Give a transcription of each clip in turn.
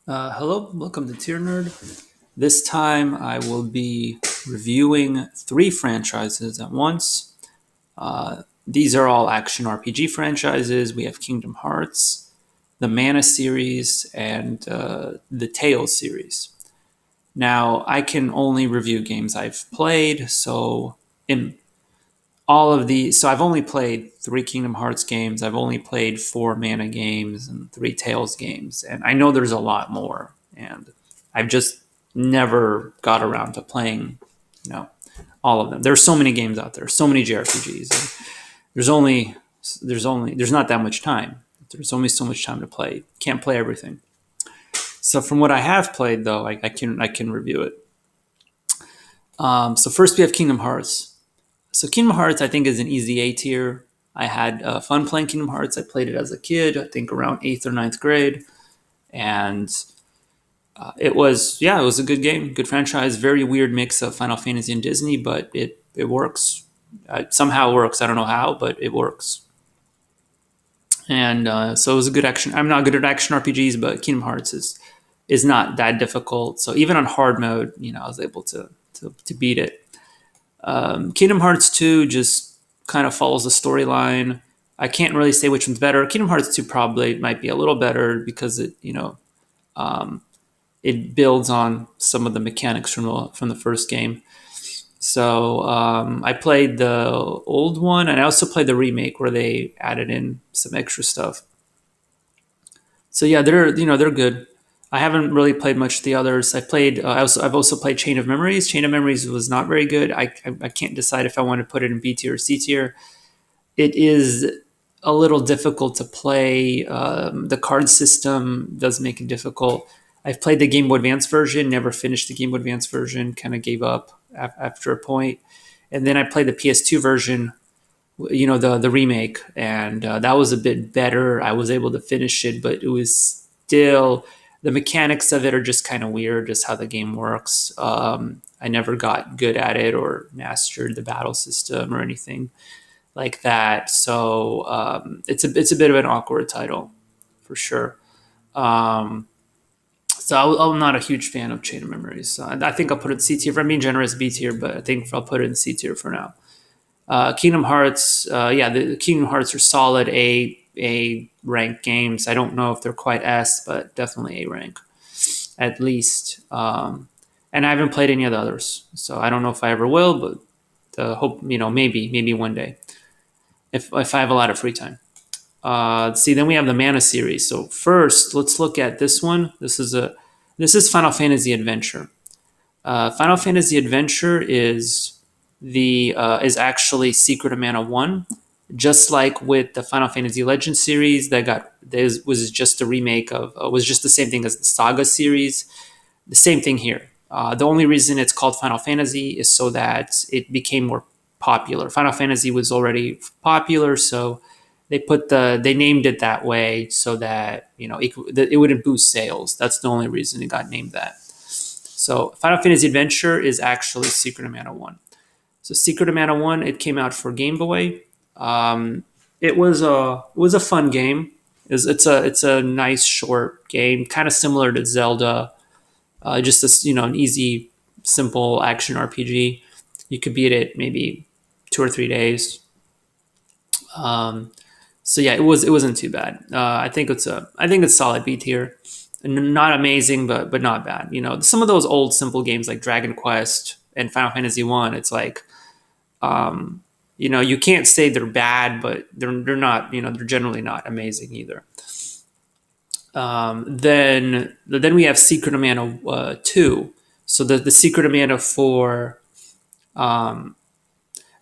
Hello, welcome to Tier Nerd. This time I will be reviewing three franchises at once. These are all action RPG franchises. We have Kingdom Hearts, the Mana series, and the Tales series. Now, I can only review games I've played, so in all of these, so I've only played three Kingdom Hearts games, I've only played four Mana games, and three Tales games, and I know there's a lot more, and I've just never got around to playing, you know, all of them. There's so many games out there, so many JRPGs. And there's only there's not that much time. There's only so much time to play. Can't play everything. So from what I have played, though, I can review it. So first we have Kingdom Hearts. So Kingdom Hearts, I think, is an easy A tier. I had fun playing Kingdom Hearts. I played it as a kid, I think around eighth or ninth grade, and it was a good game, good franchise. Very weird mix of Final Fantasy and Disney, but it works. It somehow works. I don't know how, but it works. And so it was a good action. I'm not good at action RPGs, but Kingdom Hearts is not that difficult. So even on hard mode, I was able to beat it. Kingdom Hearts 2 just kind of follows the storyline. I can't really say which one's better. Kingdom Hearts 2 probably might be a little better because um, it builds on some of the mechanics from the first game. So I played the old one, and I also played the remake where they added in some extra stuff. So yeah, they're good. I haven't really played much of the others. I've also played Chain of Memories. Chain of Memories was not very good. I can't decide if I want to put it in B tier or C tier. It is a little difficult to play. The card system does make it difficult. I've played the Game Boy Advance version, never finished the Game Boy Advance version, kind of gave up after a point. And then I played the PS2 version, the remake, and that was a bit better. I was able to finish it, but it was still, the mechanics of it are just kind of weird, just how the game works. I never got good at it or mastered the battle system or anything like that. So it's a bit of an awkward title for sure. Um, so I'm not a huge fan of Chain of Memories. So I think I'll put it in C tier. If I'm being generous, B tier, but I think I'll put it in C tier for now. Kingdom Hearts, the Kingdom Hearts are solid A rank games. I don't know if they're quite S, but definitely A rank at least. And I haven't played any of the others, so I don't know if I ever will. But hope maybe one day if I have a lot of free time. See, then we have the Mana series. So first, let's look at this one. This is Final Fantasy Adventure. Final Fantasy Adventure is actually Secret of Mana 1, just like with the Final Fantasy Legends series that was just a remake of was just the same thing as the Saga series. The same thing here. The only reason it's called Final Fantasy is so that it became more popular. Final Fantasy was already popular, so they named it that way so that it wouldn't boost sales. That's the only reason it got named that. So Final Fantasy Adventure is actually Secret of Mana 1. So Secret of Mana 1, it came out for Game Boy. It was a fun game. It's a nice short game, kind of similar to Zelda. Just an easy, simple action RPG. You could beat it maybe 2 or 3 days. Um, so yeah, it wasn't too bad. I think it's solid B tier. Not amazing, but not bad. Some of those old simple games like Dragon Quest and Final Fantasy One, it's like you can't say they're bad, but they're not. They're generally not amazing either. Then we have Secret of Mana 2. So the Secret of Mana for um,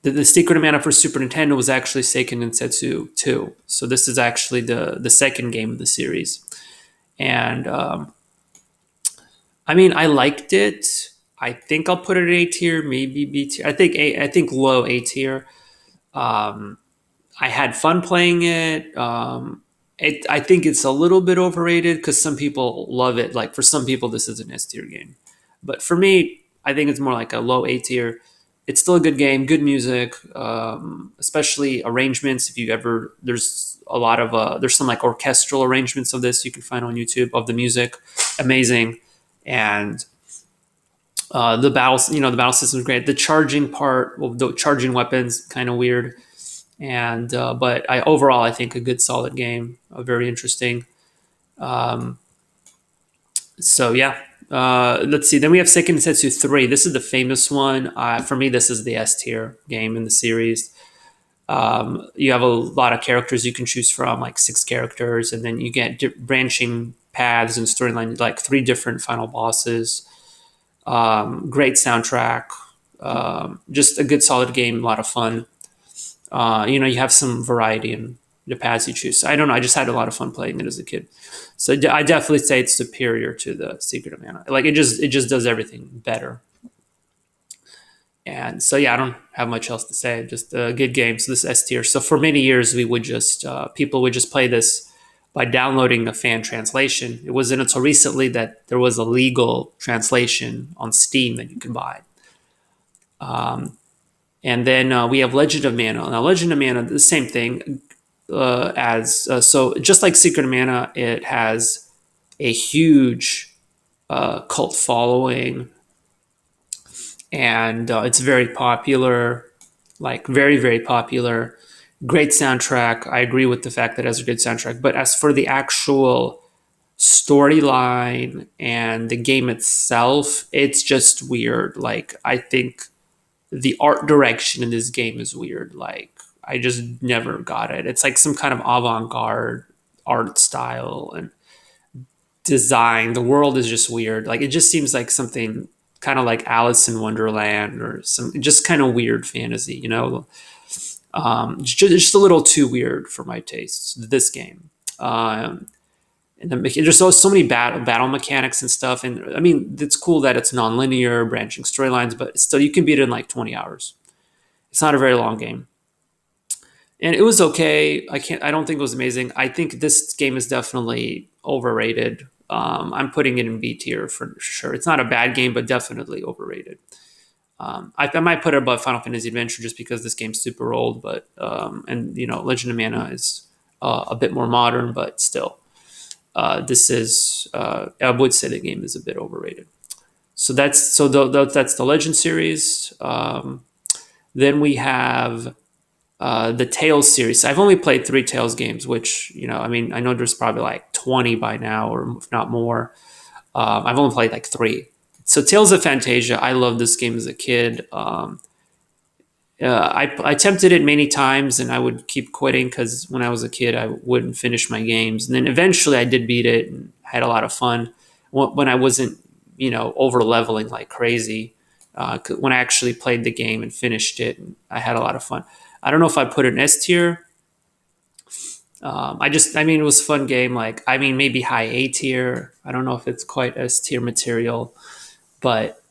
the Secret of Mana for Super Nintendo was actually Seiken Densetsu 2. So this is actually the second game of the series, and I mean I liked it. I think I'll put it at A tier, maybe B tier. I think low A tier. Um, I had fun playing it. I think it's a little bit overrated because some people love it. Like for some people, this is an S tier game, but for me, I think it's more like a low A tier. It's still a good game, good music, especially arrangements. If you ever, there's a lot of there's some like orchestral arrangements of this you can find on YouTube of the music. amazing, and the battles, the battle system is great. The charging part, well, the charging weapons, kind of weird, and but overall I think a good solid game, very interesting. Um, so yeah, let's see. Then we have Seiken Densetsu 3. This is the famous one. For me, this is the S tier game in the series. You have a lot of characters you can choose from, like 6 characters, and then you get branching paths and storyline, like 3 different final bosses. Great soundtrack, just a good solid game, a lot of fun. You have some variety in the paths you choose. I don't know. I just had a lot of fun playing it as a kid. So I definitely say it's superior to the Secret of Mana. Like it just does everything better. And so yeah, I don't have much else to say. Just a good game. So this S tier. So for many years, we would just people would just play this by downloading a fan translation. It wasn't until recently that there was a legal translation on Steam that you could buy. And then we have Legend of Mana. Now, Legend of Mana, the same thing as so. Just like Secret of Mana, it has a huge cult following, and it's very popular, like very very popular. Great soundtrack. I agree with the fact that it has a good soundtrack. But as for the actual storyline and the game itself, it's just weird. Like I think the art direction in this game is weird. Like I just never got it. It's like some kind of avant-garde art style and design. The world is just weird. Like it just seems like something kind of like Alice in Wonderland or some just kind of weird fantasy, just a little too weird for my tastes. This game, and there's so many battle mechanics and stuff. And I mean, it's cool that it's non-linear, branching storylines, but still, you can beat it in like 20 hours. It's not a very long game, and it was okay. I don't think it was amazing. I think this game is definitely overrated. I'm putting it in B tier for sure. It's not a bad game, but definitely overrated. I might put it above Final Fantasy Adventure just because this game's super old, but and Legend of Mana is a bit more modern, but still, this is I would say the game is a bit overrated. So that's the Legend series. Then we have the Tales series. I've only played 3 Tales games, which I mean, I know there's probably like 20 by now, or if not more. I've only played like 3. So Tales of Fantasia, I loved this game as a kid. I attempted it many times, and I would keep quitting because when I was a kid, I wouldn't finish my games. And then eventually, I did beat it and had a lot of fun when I wasn't, over leveling like crazy. When I actually played the game and finished it, and I had a lot of fun. I don't know if I'd put it in S tier. I mean, it was a fun game. Like, I mean, maybe high A tier. I don't know if it's quite S tier material, but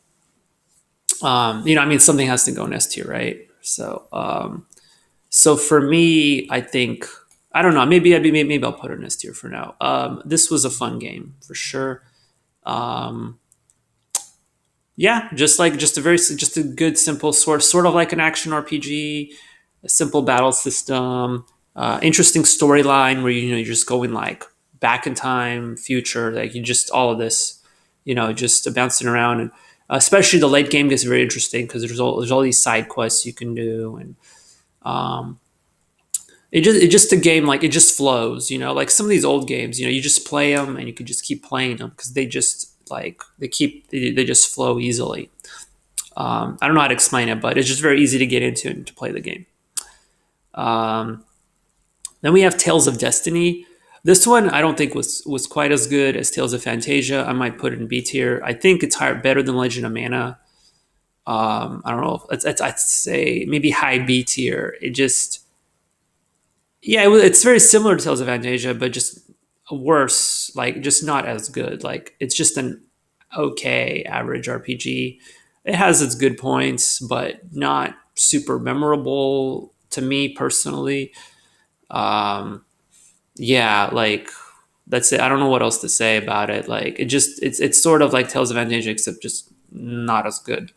I mean, something has to go in S tier, right? So for me, I think I don't know. Maybe I'll put it in S tier for now. This was a fun game for sure. Um, yeah, just a good simple sort of like an action RPG, a simple battle system, interesting storyline where you're just going like back in time, future, like you just all of this, just bouncing around, and especially the late game gets very interesting because there's all these side quests you can do, and um, it just a game, like it just flows, like some of these old games, you just play them and you can just keep playing them because they just like they just flow easily. I don't know how to explain it, but it's just very easy to get into and to play the game. Um, then we have Tales of Destiny. This one I don't think was quite as good as Tales of Fantasia. I might put it in B tier. I think it's better than Legend of Mana. I don't know. I'd say maybe high B tier. It just yeah, it's very similar to Tales of Fantasia, but just worse. Like just not as good. Like it's just an okay average RPG. It has its good points, but not super memorable to me personally. Um, yeah, like that's it. I don't know what else to say about it. Like it's sort of like Tales of Fantasia, except just not as good.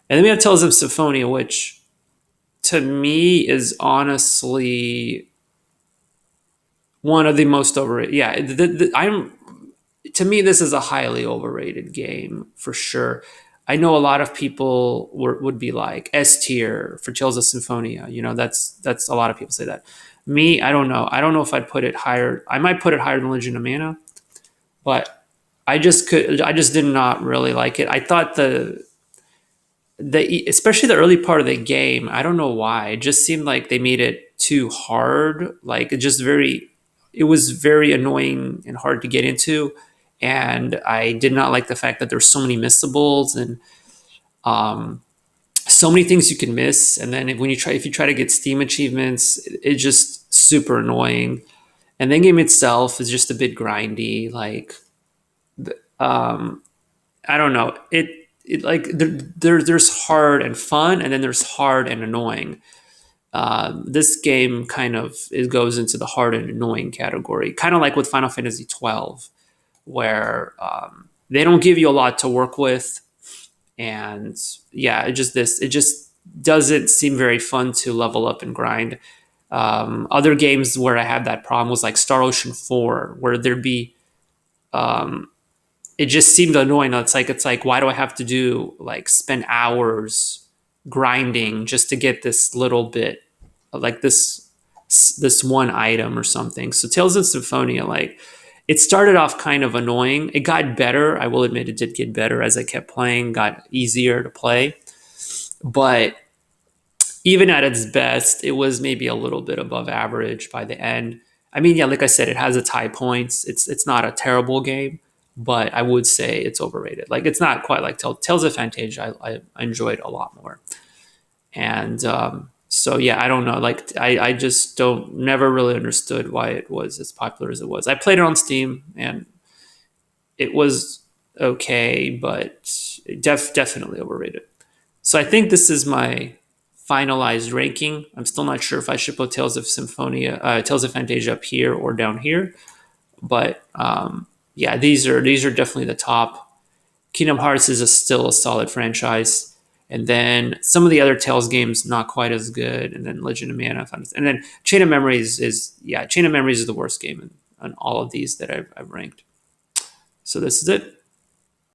And then we have Tales of Symphonia, which to me is honestly one of the most overrated. Yeah, I'm to me, this is a highly overrated game for sure. I know a lot of people would be like S tier for Tales of Symphonia. That's a lot of people say that. Me, I don't know. I don't know if I'd put it higher. I might put it higher than Legend of Mana, but I just did not really like it. I thought the especially the early part of the game, I don't know why. It just seemed like they made it too hard. Like it was very annoying and hard to get into. And I did not like the fact that there's so many missables and um, so many things you can miss. And then if you try to get Steam achievements, it's just super annoying. And the game itself is just a bit grindy. Like, um, I don't know. It like there's hard and fun, and then there's hard and annoying. This game kind of it goes into the hard and annoying category, kind of like with Final Fantasy 12, where they don't give you a lot to work with, and yeah, it just doesn't seem very fun to level up and grind. Other games where I had that problem was like Star Ocean 4, where there'd be it just seemed annoying. It's like why do I have to do like spend hours grinding just to get this little bit like this one item or something. So Tales of Symphonia, like it started off kind of annoying. It got better. I will admit it did get better as I kept playing, got easier to play. But even at its best, it was maybe a little bit above average by the end. I mean, yeah, like I said, it has its high points. It's not a terrible game, but I would say it's overrated. Like it's not quite like Tales of Fantasia. I enjoyed a lot more. And so yeah, I don't know. Like I just don't never really understood why it was as popular as it was. I played it on Steam and it was okay, but definitely overrated. So I think this is my finalized ranking. I'm still not sure if I should put Tales of Fantasia up here or down here, but yeah, these are definitely the top. Kingdom Hearts is still a solid franchise, and then some of the other Tales games not quite as good, and then Legend of Mana, and then Chain of Memories is the worst game in all of these that I've ranked. So this is it.